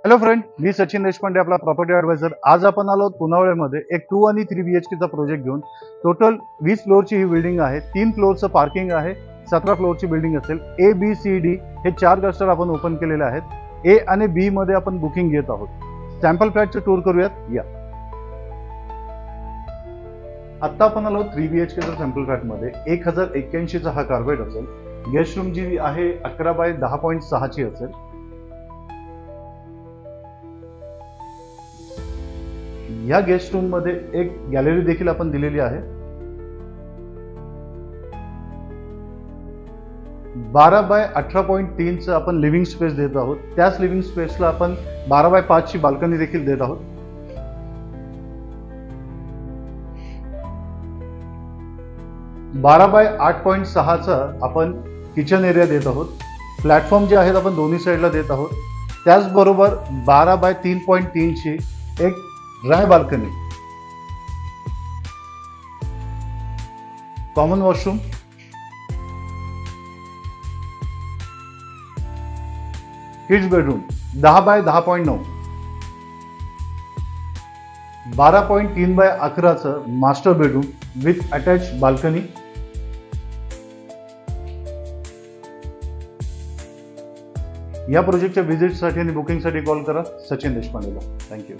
Hello friend, मी सचिन देशपांडे, आपला property adviser. आज आपण आलो पुनावळ्यामध्ये एक 2 आणि 3 BHK चा प्रोजेक्ट घेऊन. टोटल 20 फ्लोअरची ही बिल्डिंग आहे. 3 फ्लोअरचं पार्किंग आहे. 17 फ्लोअरची बिल्डिंग असेल. A, B, C, D हे 4 क्लस्टर आपण ओपन केलेले आहेत. A आणि B मध्ये आपण बुकिंग घेत आहोत. सॅम्पल फ्लॅटचं टूर करूयात या. आता आपण आलो 3 BHK चा सॅम्पल फ्लॅटमध्ये. 1081 चा हा कार्पेट असेल. गेस्ट रूम जी आहे 11 बाय 10.6 ची असेल. या गेस्ट रूम मध्ये एक गॅलरी देखील आपण दिलेली आहे. 12 बाय 18.3 चं आपण लिव्हिंग स्पेस देत आहोत. त्याच लिव्हिंग स्पेसला आपण 12 बाय 5 ची बाल्कनी देखील देत आहोत. बारा बाय 8.6 चा आपण किचन एरिया देत आहोत. प्लॅटफॉर्म जे आहेत आपण दोन्ही साईडला देत आहोत. त्याचबरोबर 12 बाय 3.3 ची एक dry balcony, common washroom, kids bedroom 10 by 10.9, 12.3 by 11 चं master bedroom with attach balcony. या प्रोजेक्टच्या व्हिजिटसाठी आणि बुकिंगसाठी कॉल करा सचिन देशपांडेला. थँक्यू.